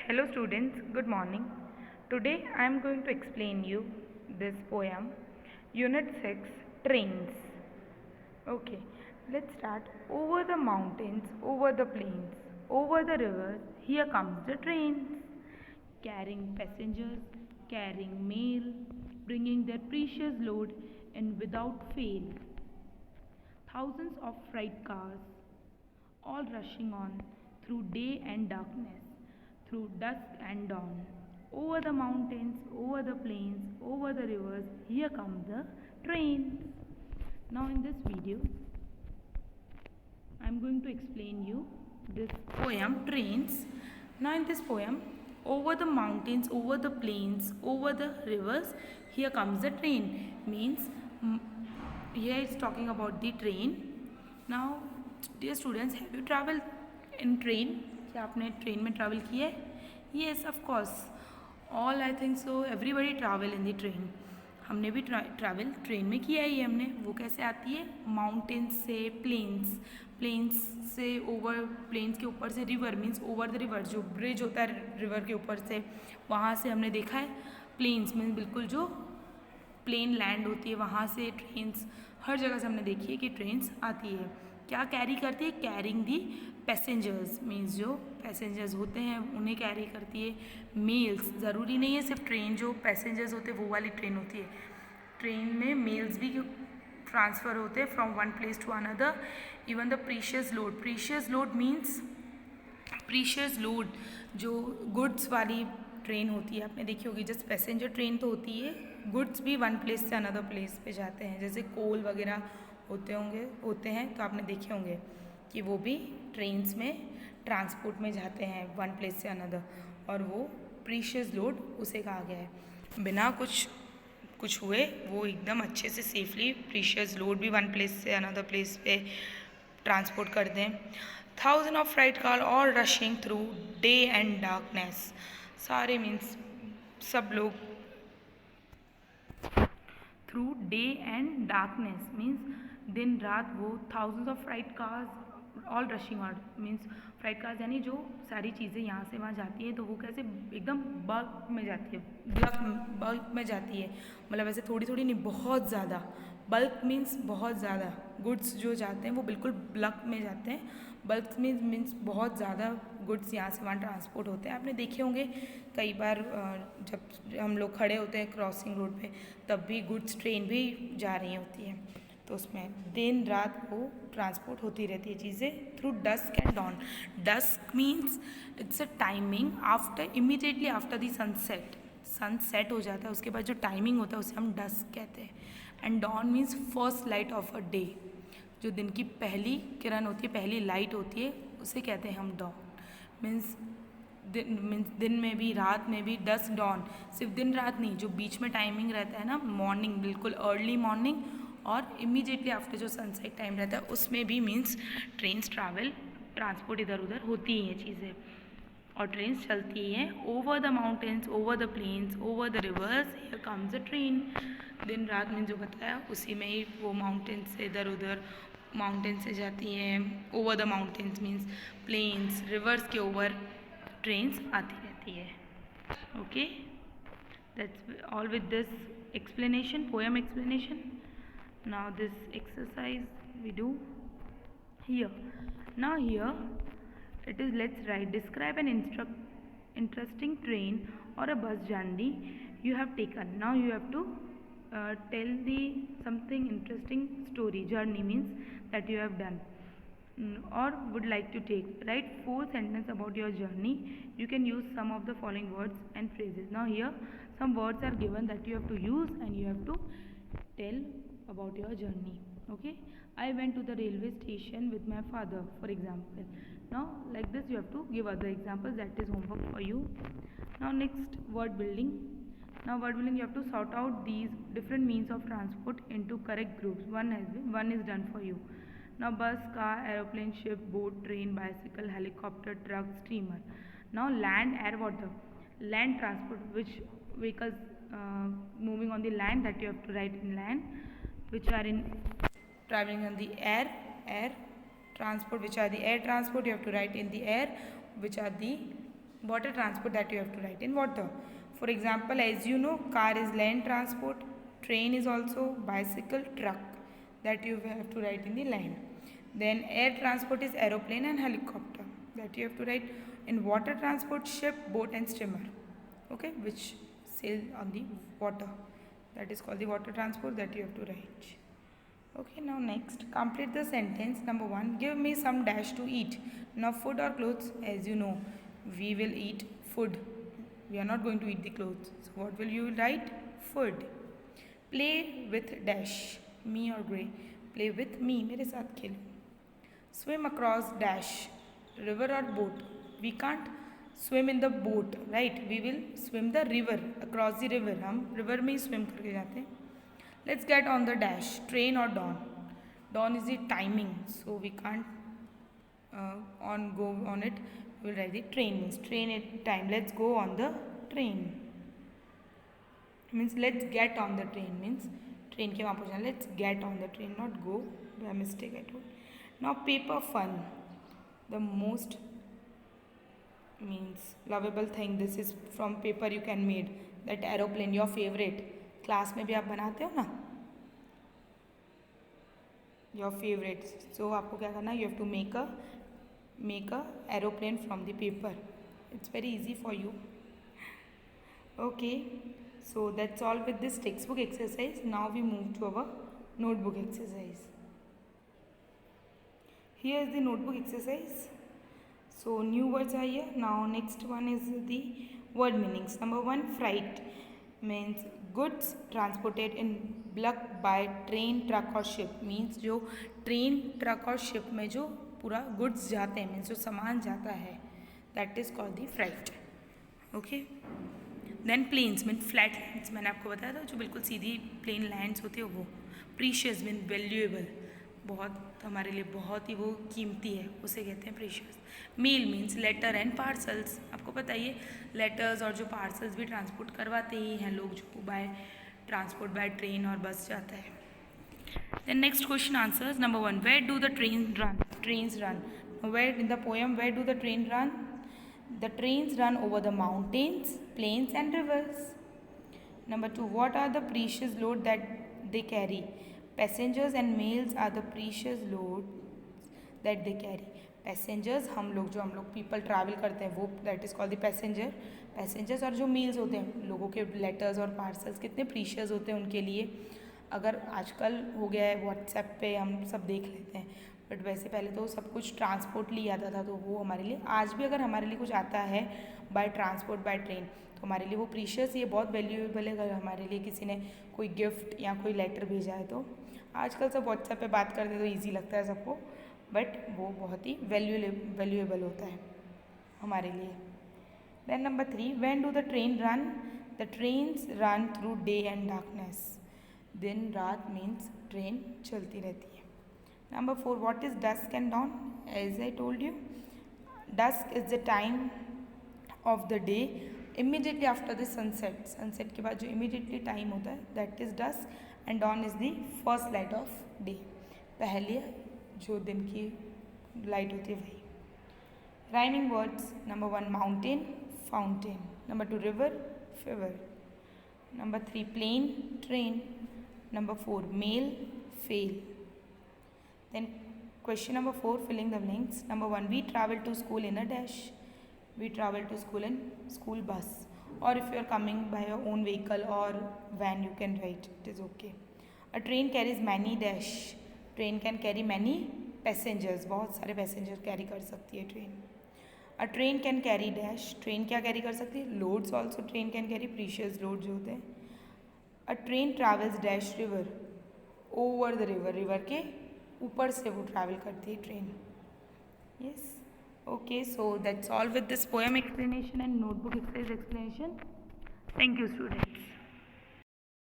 Hello students, good morning. Today I am going to explain you this poem, Unit 6, Trains. Okay, let's start. Over the mountains, over the plains, over the rivers, here comes the trains. Carrying passengers, carrying mail, bringing their precious load in without fail. Thousands of freight cars, all rushing on through day and darkness, through dusk and dawn. Over the mountains, over the plains, over the rivers, here come the trains. Now in this video, I am going to explain you this poem Trains. Now in this poem, over the mountains, over the plains, over the rivers, here comes the train. Means here it's talking about the train. Now dear students, have you traveled in train? क्या आपने train में travel किया है? Yes, of course. All I think so. Everybody travel in the train. हमने भी travel train में किया ही है हमने. वो कैसे आती है? माउंटेन्स से प्लेन्स, प्लेन्स से ओवर, प्लेन्स के ऊपर से river, means over the river, जो ब्रिज होता है रिवर के ऊपर से, वहाँ से हमने देखा है. प्लेन्स मीन्स बिल्कुल जो प्लेन लैंड होती है वहाँ से ट्रेन्स, हर जगह से हमने देखी है कि ट्रेन्स आती है. क्या कैरी करती है? कैरिंग दी पैसेंजर्स, मीन्स जो पैसेंजर्स होते हैं उन्हें कैरी करती है. मेल्स, ज़रूरी नहीं है सिर्फ ट्रेन जो पैसेंजर्स होते हैं वो वाली ट्रेन होती है. ट्रेन में मेल्स भी ट्रांसफ़र होते हैं from one place to another. Even the precious load, precious load means precious load जो गुड्स वाली ट्रेन होती है आपने देखी होगी. जस्ट पैसेंजर ट्रेन तो होती है, गुड्स भी वन प्लेस से अनदर प्लेस पे जाते हैं. जैसे कोल वगैरह होते हैं तो आपने देखे होंगे कि वो भी ट्रेन्स में ट्रांसपोर्ट में जाते हैं वन प्लेस से अनदर, और वो प्रीशियस लोड उसे कहा गया है. बिना कुछ हुए वो एकदम अच्छे से सेफली प्रीशियस लोड भी वन प्लेस से अनदर प्लेस पे ट्रांसपोर्ट करते हैं. थाउजेंड ऑफ फ्राइट कार और rushing through day and darkness. सारे मीन्स सब लोग through day and darkness means दिन रात. वो thousands of freight cars all rushing out means freight cars यानी जो सारी चीज़ें यहाँ से वहाँ जाती है तो वो कैसे एकदम बल्क में जाती है, बल्क में जाती है. मतलब ऐसे थोड़ी थोड़ी नहीं, बहुत ज़्यादा. बल्क मीन्स बहुत ज़्यादा. गुड्स जो जाते हैं वो बिल्कुल बल्क में जाते हैं. बल्क मीन्स बहुत ज़्यादा गुड्स यहाँ से वहाँ ट्रांसपोर्ट होते हैं. आपने देखे होंगे कई बार जब हम लोग खड़े होते हैं क्रॉसिंग रोड पे, तब भी गुड्स ट्रेन भी जा रही होती है, तो उसमें दिन रात वो ट्रांसपोर्ट होती रहती है चीज़ें through dusk and dawn. Dusk means it's a timing after, immediately after the sunset. Sunset हो जाता है उसके बाद जो टाइमिंग होता है उसे हम डस्क कहते हैं. And dawn means first light of a day, जो दिन की पहली किरण होती है, पहली लाइट होती है, उसे कहते हैं हम डॉन. मीन्स दिन में भी रात में भी. डस्क डॉन सिर्फ दिन रात नहीं, जो बीच में टाइमिंग रहता है ना, मॉर्निंग, बिल्कुल अर्ली मॉर्निंग और इमीडिएटली आफ्टर जो सनसेट टाइम रहता है उसमें भी मीन्स ट्रेन्स ट्रांसपोर्ट इधर उधर होती ही हैं चीज़ें, और ट्रेन्स चलती ही हैं. Over the mountains, over the plains, over the rivers, here comes a train. दिन रात में जो बताया उसी में ही वो माउंटेन्स से इधर उधर, माउंटेन से जाती हैं. Over the mountains means plains, rivers के ओवर ट्रेन्स आती रहती है. Okay, that's all with this explanation, poem explanation. Now this exercise we do here. Now here it is, let's write, describe an interesting train or a bus journey you have taken. Now you have to tell the something interesting story. Journey means that you have done or would like to take. Write 4 sentences about your journey. You can use some of the following words and phrases. Now here some words are given that you have to use and you have to tell about your journey. Okay, I went to the railway station with my father, for example. Now like this you have to give other examples. That is homework for you. Now next, word building. Now word building, you have to sort out these different means of transport into correct groups. One is done for you. Now bus, car, aeroplane, ship, boat, train, bicycle, helicopter, truck, steamer. Now land, air, water. Land transport, which vehicles moving on the land, that you have to write in land. Which are in traveling on the air transport, which are the air transport, you have to write in the air. Which are the water transport that you have to write in water. For example, as you know, car is land transport, train is also bicycle, truck that you have to write in the land. Then air transport is aeroplane and helicopter that you have to write. In water transport, ship, boat and steamer, okay, which sail on the water. That is called the water transport that you have to write. Okay, now next, complete the sentence. Number 1, give me some dash to eat. Now food or clothes, as you know, we will eat food. We are not going to eat the clothes. So what will you write? Food. Play with dash, me or Gray. Play with me, मेरे साथ खेलो. Swim across dash, river or boat. We can't swim in the boat, right? We will swim the river, across the river. हम river में ही swim करके जाते हैं. Let's get on the dash, train or dawn. Dawn is the timing, so we can't go on it. We will write the train, means train at time. Let's go on the train. Means let's get on the train, means train के वहाँ पहुँचना. Let's get on the train, not go. By mistake I told. Now paper fun, the most means lovable thing. This is from paper you can made. That aeroplane, your favorite. Class में भी आप बनाते हो ना, your favourite. सो आपको क्या करना, you have to make a aeroplane from the paper. It's very easy for you. Okay, so that's all with this text book exercise. Now we move to our notebook exercise. Here is the notebook exercise. So new words are here. Now next one is the word meanings. Number 1, freight means goods transported in bulk by train, truck और ship. Means जो train, truck और ship में जो पूरा goods जाते हैं, means जो सामान जाता है, that is called the freight. Okay. Then plains means flat lands. मैंने आपको बताया था जो बिल्कुल सीधी plain lands होते हैं वो. Precious means valuable, बहुत हमारे लिए बहुत ही वो कीमती है, उसे कहते हैं precious. Mail means letter and parcels. आपको पता ही है लेटर्स और जो पार्सल्स भी ट्रांसपोर्ट करवाते ही हैं लोग, जो बाय ट्रांसपोर्ट बाय ट्रेन और बस जाता है. Then next question answers. Number 1, where do the trains run. Where in the poem where do the train run. The trains run over the mountains, plains and rivers. Number 2, what are the precious load that they carry. Passengers and mails are the precious loads that they carry. Passengers हम लोग people travel करते हैं वो, that is called the passenger. Passengers और जो meals होते हैं लोगों के letters और parcels कितने precious होते हैं उनके लिए. अगर आजकल हो गया है WhatsApp पे हम सब देख लेते हैं, बट वैसे पहले तो सब कुछ ट्रांसपोर्ट लिए आता था, तो वो हमारे लिए आज भी अगर हमारे लिए कुछ आता है बाय ट्रांसपोर्ट बाय ट्रेन तो हमारे लिए वो प्रीशियस, ये बहुत वैल्यूएबल है. अगर हमारे लिए किसी ने कोई गिफ्ट या कोई लेटर भेजा है तो आजकल सब व्हाट्सएप पे बात करते हैं तो ईजी लगता है सबको, बट वो बहुत ही वैल्यूएबल होता है हमारे लिए. Then number 3, when do the train run. The trains run through day and darkness. दिन रात मीन्स ट्रेन चलती रहती है. Number 4, what is dusk and dawn. As I told you, dusk is the time of the day immediately after the sunset. Sunset के बाद जो immediately time होता है that is dusk. And dawn is the first light of day. पहले जो दिन की light होती है वही. Rhyming words. Number 1, mountain, fountain. Number 2, river, fever. Number 3, plain, train. Number 4, mail, fail. Then question number 4, filling the blanks. Number 1, we travel to school in a dash. We travel to school in school bus. Or if you are coming by your own vehicle or van, you can write, it is okay. A train carries many dash. Train can carry many passengers. बहुत सारे passenger carry कर सकती है train. A train can carry dash. Train क्या carry कर सकती है? Loads also train can carry, precious load जो होते हैं. A train travels dash river. Over the river. River के ऊपर से वो ट्रैवल करती है train. Yes. Okay, so that's all with this poem explanation and notebook exercise explanation. Thank you, students.